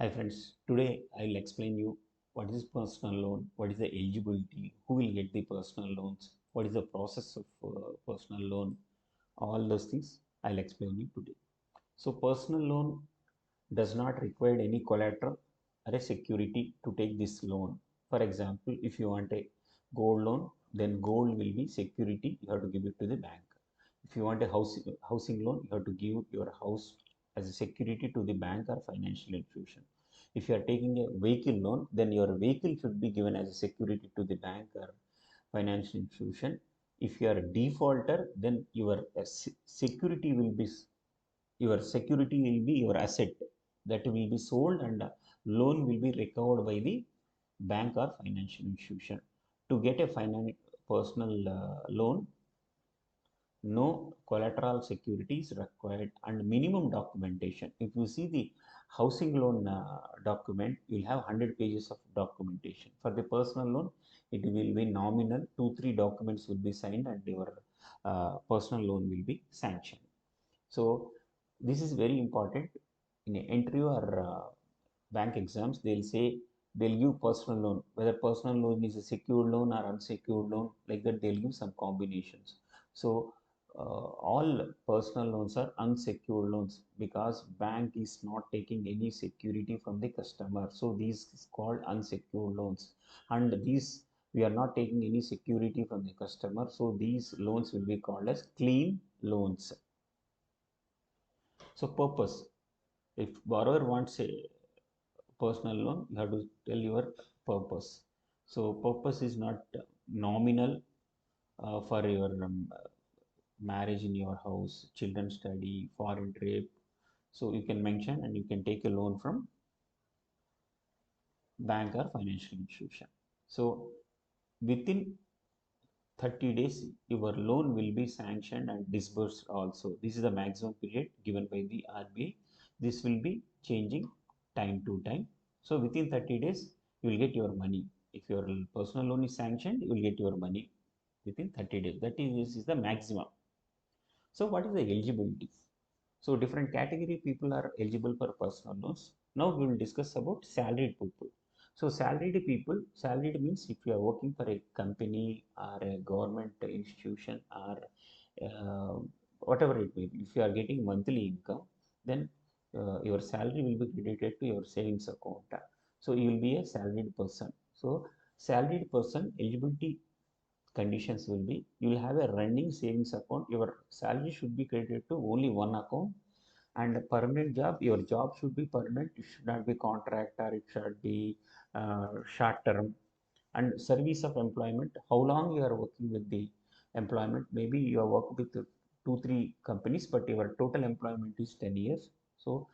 Hi friends, today I'll explain you what is personal loan, what is the eligibility, who will get the personal loans, what is the process of personal loan, all those things I'll explain you today. So personal loan does not require any collateral or a security to take this loan. For example, if you want a gold loan, then gold will be security, you have to give it to the bank. If you want a housing loan, you have to give your house as a security to the bank or financial institution. If you are taking a vehicle loan, then your vehicle should be given as a security to the bank or financial institution. If you are a defaulter, then your security will be your asset that will be sold, and loan will be recovered by the bank or financial institution. To get a personal loan, no collateral security is required and minimum documentation. If you see the housing loan document, you'll have 100 pages of documentation. For the personal loan, it will be nominal, 2-3 documents will be signed and your personal loan will be sanctioned. So this is very important. In a interview or bank exams, they'll say they'll give personal loan. Whether personal loan is a secured loan or unsecured loan, like that, they'll give some combinations. So all personal loans are unsecured loans because bank is not taking any security from the customer. So these is called unsecured loans, and these we are not taking any security from the customer. So these loans will be called as clean loans. So purpose, if borrower wants a personal loan, you have to tell your purpose. So purpose is not nominal for your marriage in your house, children study, foreign trip. So you can mention and you can take a loan from bank or financial institution. So within 30 days, your loan will be sanctioned and disbursed also. This is the maximum period given by the RBI. This will be changing time to time. So within 30 days, you will get your money. If your personal loan is sanctioned, you will get your money within 30 days. That is, this is the maximum. So what is the eligibility? So different category people are eligible for personal loans. Now we will discuss about salaried people. So salaried means if you are working for a company or a government institution or whatever it may be, if you are getting monthly income, then your salary will be credited to your savings account. So you will be a salaried person. So salaried person eligibility conditions will be, you will have a running savings account. Your salary should be credited to only one account, and a permanent job, your job should be permanent. It should not be contract, or it should be short term. And service of employment, how long you are working with the employment. Maybe you have worked with 2-3 companies, but your total employment is 10 years. So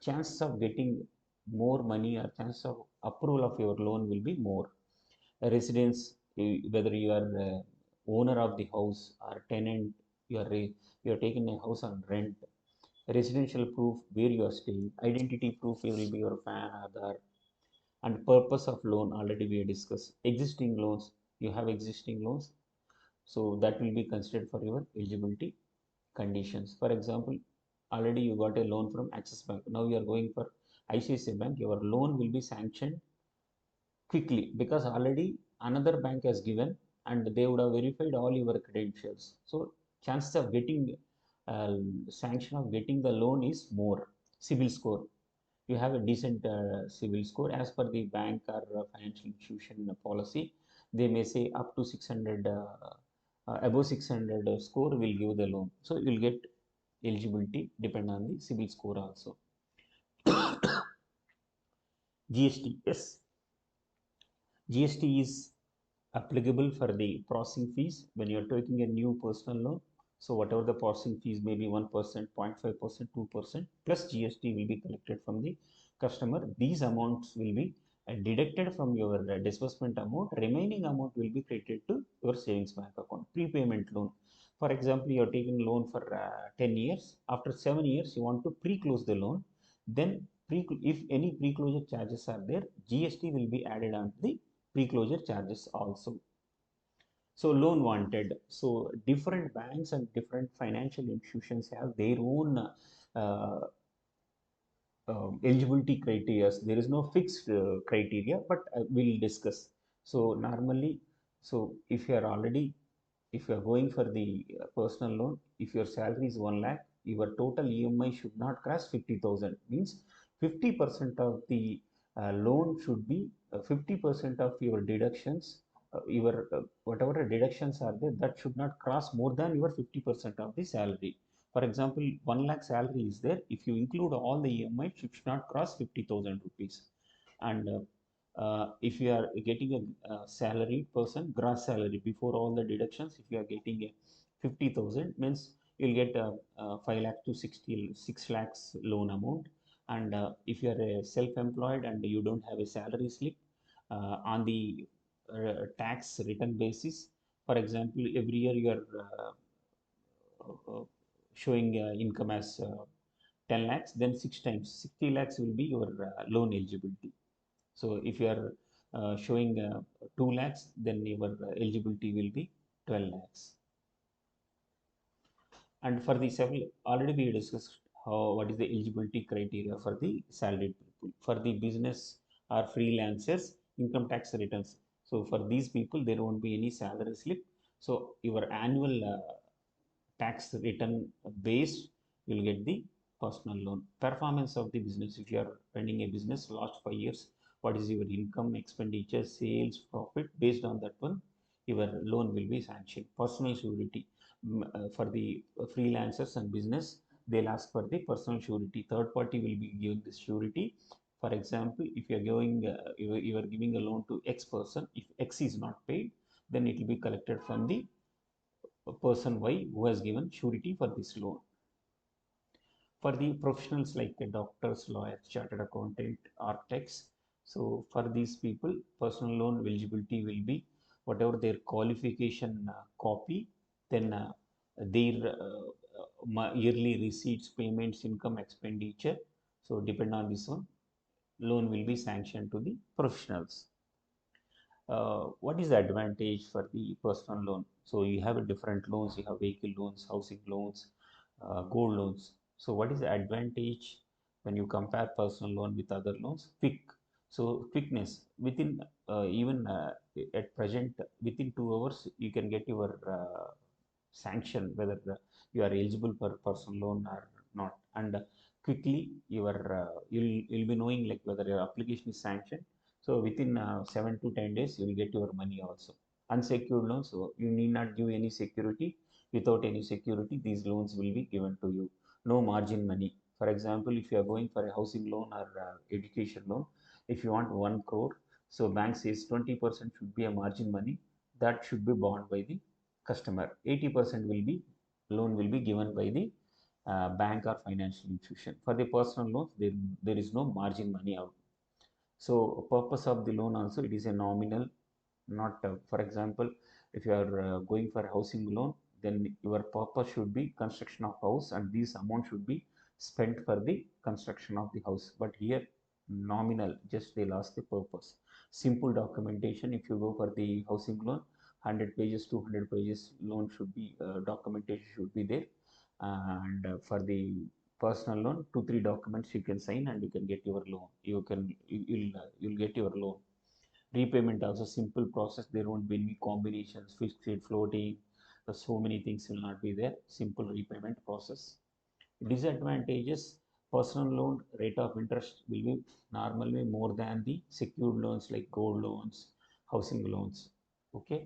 chances of getting more money or chance of approval of your loan will be more. A residence, whether you are owner of the house or tenant, you are taking a house on rent. Residential proof where you are staying, identity proof will be your PAN, Aadhaar. And purpose of loan already we discussed. Existing loans, you have existing loans, so that will be considered for your eligibility conditions. For example, already you got a loan from Axis Bank, now you are going for ICICI Bank, your loan will be sanctioned quickly because already another bank has given and they would have verified all your credentials. So chances of getting uh, sanction of getting the loan is more. Civil score, you have a decent civil score as per the bank or financial institution policy. They may say up to 600, above 600 score will give the loan. So you will get eligibility depend on the civil score also. GST, yes, GST is applicable for the processing fees when you are taking a new personal loan. So whatever the processing fees may be, 1%, 0.5%, 2% plus GST will be collected from the customer. These amounts will be deducted from your disbursement amount. Remaining amount will be credited to your savings bank account. Prepayment loan. For example, you are taking loan for 10 years. After 7 years, you want to pre-close the loan. Then if any pre-closure charges are there, GST will be added on the pre-closure charges also. So loan wanted. So different banks and different financial institutions have their own uh, eligibility criteria. There is no fixed criteria, but we'll discuss. So normally, so if you are going for the personal loan, if your salary is 1 lakh, your total EMI should not cross 50,000. Means 50% of the loan should be 50% of your deductions, your whatever deductions are there, that should not cross more than your 50% of the salary. For example, 1 lakh salary is there. If you include all the EMI, it should not cross 50,000 rupees. And if you are getting a salaried person, gross salary before all the deductions, if you are getting a 50,000, means you'll get a, 5 lakh to 6 lakhs loan amount. And if you are a self-employed and you don't have a salary slip on the tax return basis, for example, every year you are showing income as 10 lakhs, then 6 times 60 lakhs will be your loan eligibility. So if you are showing 2 lakhs, then your eligibility will be 12 lakhs. And for the several, already we discussed how what is the eligibility criteria for the salaried people. For the business or freelancers, income tax returns. So for these people, there won't be any salary slip. So your annual tax return based, you'll get the personal loan. Performance of the business, if you are running a business last 5 years, what is your income, expenditure, sales, profit, based on that one, your loan will be sanctioned. Personal surety, for the freelancers and business, they'll ask for the personal surety. Third party will be giving the surety. For example, if you are going you are giving a loan to X person, if X is not paid, then it will be collected from the person Y who has given surety for this loan. For the professionals like doctors, lawyers, chartered accountant, architects, so for these people, personal loan eligibility will be whatever their qualification copy, then their yearly receipts, payments, income, expenditure. So depend on this one, loan will be sanctioned to the professionals. What is the advantage for the personal loan? So you have a different loans, you have vehicle loans, housing loans, gold loans. So what is the advantage when you compare personal loan with other loans? So quickness, within even at present, within 2 hours, you can get your sanction whether you are eligible for personal loan or not. And quickly you'll be knowing like whether your application is sanctioned. So within 7 to 10 days, you will get your money also. Unsecured loans, so you need not give any security. Without any security, these loans will be given to you. No margin money. For example, if you are going for a housing loan or education loan, if you want 1 crore, so bank says 20% should be a margin money, that should be borne by the customer. 80% will be loan will be given by the bank or financial institution. For the personal loans, there is no margin money out. So purpose of the loan also, it is a nominal, not for example, if you are going for a housing loan, then your purpose should be construction of house, and this amount should be spent for the construction of the house. But here nominal, just they lost the purpose. Simple documentation, if you go for the housing loan, 100 pages, 200 pages loan should be documentation should be there. And for the personal loan, 2 3 documents you can sign and you can get your loan. You'll get your loan. Repayment also simple process, there won't be any combinations, fixed rate, floating, so many things will not be there. Simple repayment process. Disadvantages, personal loan rate of interest will be normally more than the secured loans like gold loans, housing loans. Okay.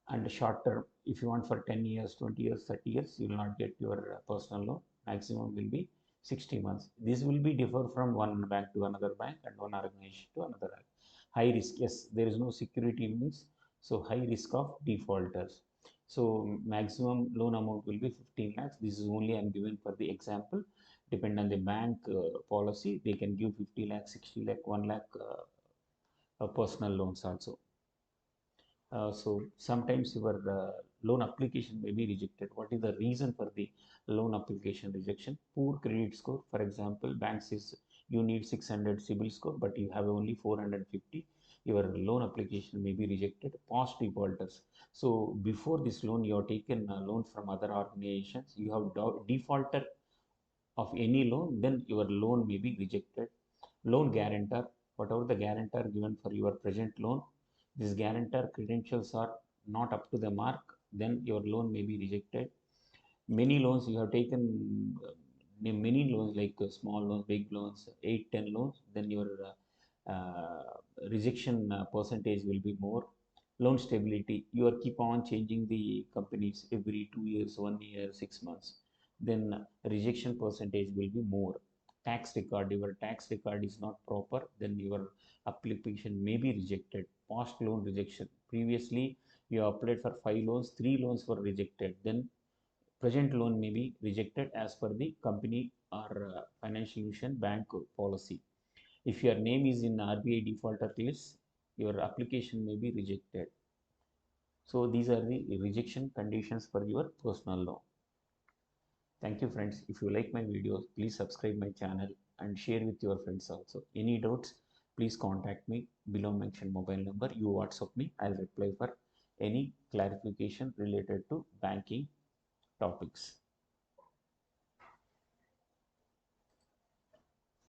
And short term, if you want for 10 years, 20 years, 30 years, you will not get your personal loan. Maximum will be 60 months. This will be differ from one bank to another bank and one organization to another bank. High risk, yes, there is no security means, so high risk of defaulters. So maximum loan amount will be 15 lakhs. This is only I'm given for the example. Depend on the bank policy, they can give 50 lakh, 60 lakh, 1 lakh personal loans also. So sometimes your loan application may be rejected. What is the reason for the loan application rejection? Poor credit score. For example, bank says you need 600 CIBIL score, but you have only 450. Your loan application may be rejected. Past defaulters. So before this loan, you have taken a loan from other organizations. You have defaulted of any loan, then your loan may be rejected. Loan guarantor, whatever the guarantor given for your present loan, this guarantor credentials are not up to the mark, then your loan may be rejected. Many loans you have taken, many loans like small loans, big loans, 8, 10 loans, then your rejection percentage will be more. Loan stability, you are keep on changing the companies every 2 years, 1 year, 6 months, then rejection percentage will be more. Tax record, your tax record is not proper, then your application may be rejected. Past loan rejection, previously you applied for 5 loans, 3 loans were rejected, then present loan may be rejected as per the company or financial institution bank policy. If your name is in RBI defaulter list, your application may be rejected. So these are the rejection conditions for your personal loan. Thank you friends. If you like my videos, please subscribe my channel and share with your friends also. Any doubts, please contact me below mentioned mobile number. You WhatsApp me, I'll reply for any clarification related to banking topics.